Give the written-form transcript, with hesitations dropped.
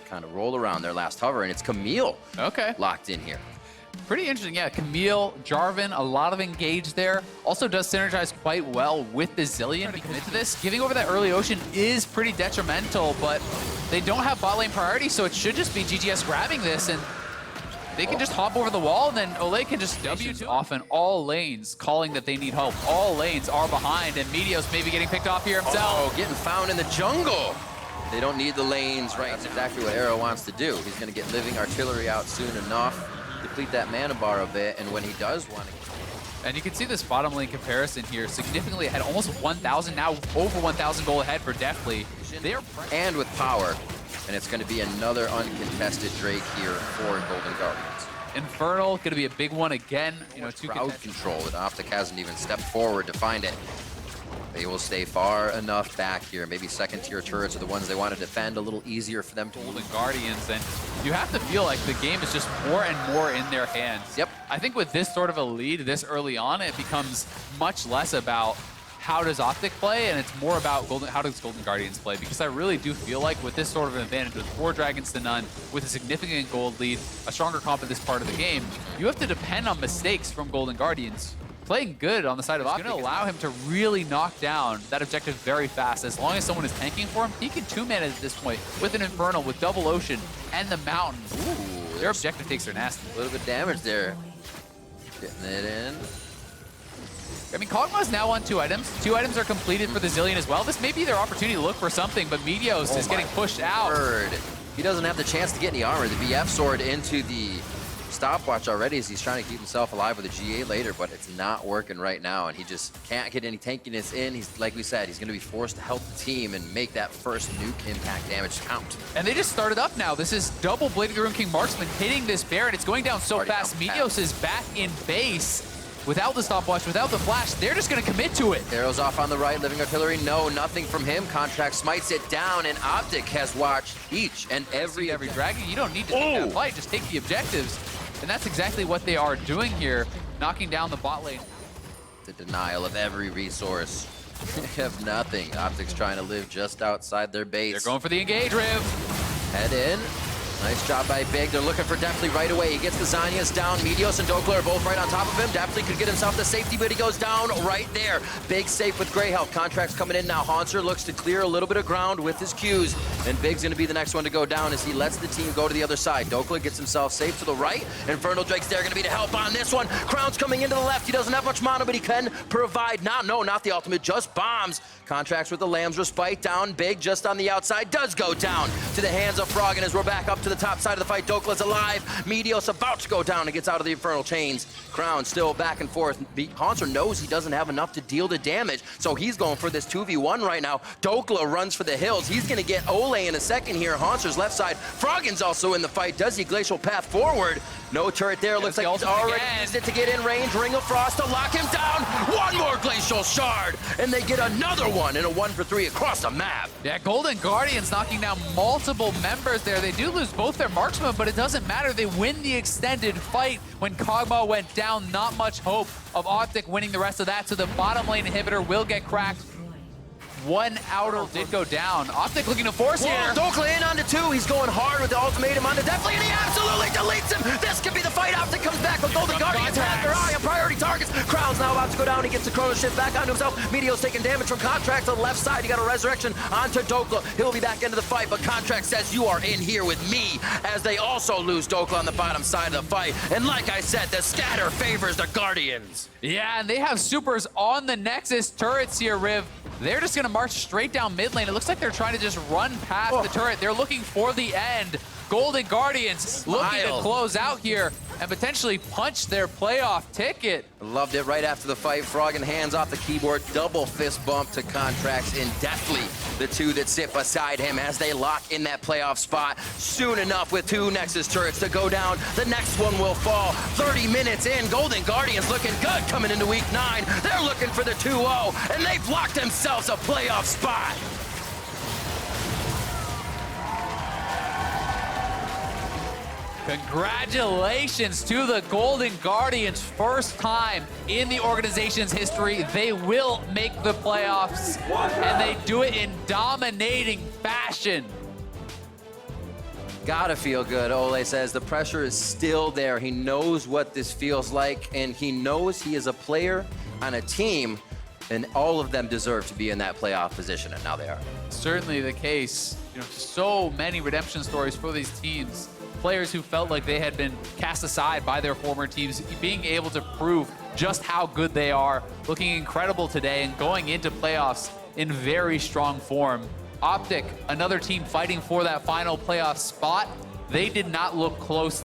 kind of roll around their last hover, and it's Camille locked in here. Pretty interesting, yeah. Camille, Jarvan, a lot of engage there. Also does synergize quite well with the Zilean. Because to this, giving over that early Ocean is pretty detrimental, but they don't have bot lane priority, so it should just be GGS grabbing this, and they can just hop over the wall, and then Olay can just W to often all lanes calling that they need help. All lanes are behind, and Meteos maybe getting picked off here himself. Oh, getting found in the jungle. They don't need the lanes right. That's exactly what Arrow wants to do. He's going to get living artillery out soon enough, deplete that mana bar a bit, and when he does want to... And you can see this bottom lane comparison here, significantly ahead, almost 1,000, now over 1,000 gold ahead for Deathly. And with power, and it's going to be another uncontested Drake here for Golden Guardians. Infernal, going to be a big one again. You know, crowd control, and Optic hasn't even stepped forward to find it. They will stay far enough back here. Maybe second-tier turrets are the ones they want to defend a little easier for them to Golden Guardians, and you have to feel like the game is just more and more in their hands. Yep. I think with this sort of a lead this early on, it becomes much less about how does Optic play, and it's more about how does Golden Guardians play, because I really do feel like with this sort of an advantage, with 4 dragons to none, with a significant gold lead, a stronger comp at this part of the game, you have to depend on mistakes from Golden Guardians. Playing good on the side of Optic is going to allow him to really knock down that objective very fast. As long as someone is tanking for him, he can 2-man at this point with an Infernal, with double Ocean, and the Mountain. Ooh, their objective takes are nasty. A little bit of damage there. Getting it in. I mean, Kog'Maw's now on 2 items. 2 items are completed for the Zilean as well. This may be their opportunity to look for something, but Meteos is getting pushed out. He doesn't have the chance to get any armor. The BF sword into the stopwatch already as he's trying to keep himself alive with a GA later, but it's not working right now, and he just can't get any tankiness in. He's, like we said, he's going to be forced to help the team and make that first nuke impact damage count. And they just started up now. This is double Blading the Rune King Marksman hitting this Baron. It's going down so fast. Meteos is back in base. Without the stopwatch, without the flash, they're just going to commit to it. Arrows off on the right, living artillery. No, nothing from him. Contract smites it down, and Optic has watched each and every dragon. You don't need to take that fight. Just take the objectives. And that's exactly what they are doing here, knocking down the bot lane. The denial of every resource. They have nothing. Optic's trying to live just outside their base. They're going for the engage, Riv. Head in. Nice job by Big. They're looking for Deathly right away. He gets the Zanyas down. Meteos and Dokla are both right on top of him. Deathly could get himself to safety, but he goes down right there. Big safe with Grey Health. Contract's coming in now. Haunter looks to clear a little bit of ground with his Qs, and Big's going to be the next one to go down as he lets the team go to the other side. Dokla gets himself safe to the right. Infernal Drake's there, going to be to help on this one. Crown's coming into the left. He doesn't have much mana, but he can provide. No, not the ultimate, just bombs. Contracts with the Lamb's Respite down. Big just on the outside does go down to the hands of Frog, and as we're back up to the top side of the fight, Dokla's alive. Meteos about to go down and gets out of the Infernal Chains. Crown still back and forth. Haunter knows he doesn't have enough to deal the damage, so he's going for this 2v1 right now. Dokla runs for the hills. He's going to get Olay in a second here. Haunter's left side. Froggen's also in the fight. Does he glacial path forward? No turret there. Looks like he's already used it to get in range. Ring of Frost to lock him down. One more glacial shard, and they get another one in a 1-for-3 across the map. Yeah, Golden Guardians knocking down multiple members there. They do lose both their marksmen, but it doesn't matter. They win the extended fight. When Kog'Maw went down, not much hope of Optic winning the rest of that, so the bottom lane inhibitor will get cracked. One outer did go down. Optic looking to force here. Dokla in onto 2. He's going hard with the ultimatum onto Deathly, and he absolutely deletes him. This could be the fight. Optic comes back, but Golden Guardians have their eye on priority targets. Crown's now about to go down. He gets the Chrono Shift back onto himself. Meteos taking damage from Contract to the left side. He got a resurrection onto Dokla. He'll be back into the fight, but Contract says, you are in here with me, as they also lose Dokla on the bottom side of the fight. And like I said, the scatter favors the Guardians. Yeah, and they have supers on the Nexus turrets here, Riv. They're just going to march straight down mid lane. It looks like they're trying to just run past the turret. They're looking for the end. Golden Guardians looking to close out here and potentially punch their playoff ticket. Loved it right after the fight. Frog and hands off the keyboard. Double fist bump to Contracts and Deathly, the 2 that sit beside him as they lock in that playoff spot. Soon enough, with 2 Nexus turrets to go down, the next one will fall. 30 minutes in, Golden Guardians looking good coming into week 9. They're looking for the 2-0, and they've locked themselves a playoff spot. Congratulations to the Golden Guardians. First time in the organization's history, they will make the playoffs, and they do it in dominating fashion. Gotta feel good, Ole says. The pressure is still there. He knows what this feels like, and he knows he is a player on a team, and all of them deserve to be in that playoff position, and now they are. Certainly the case. You know, so many redemption stories for these teams. Players who felt like they had been cast aside by their former teams, being able to prove just how good they are, looking incredible today and going into playoffs in very strong form. Optic, another team fighting for that final playoff spot. They did not look close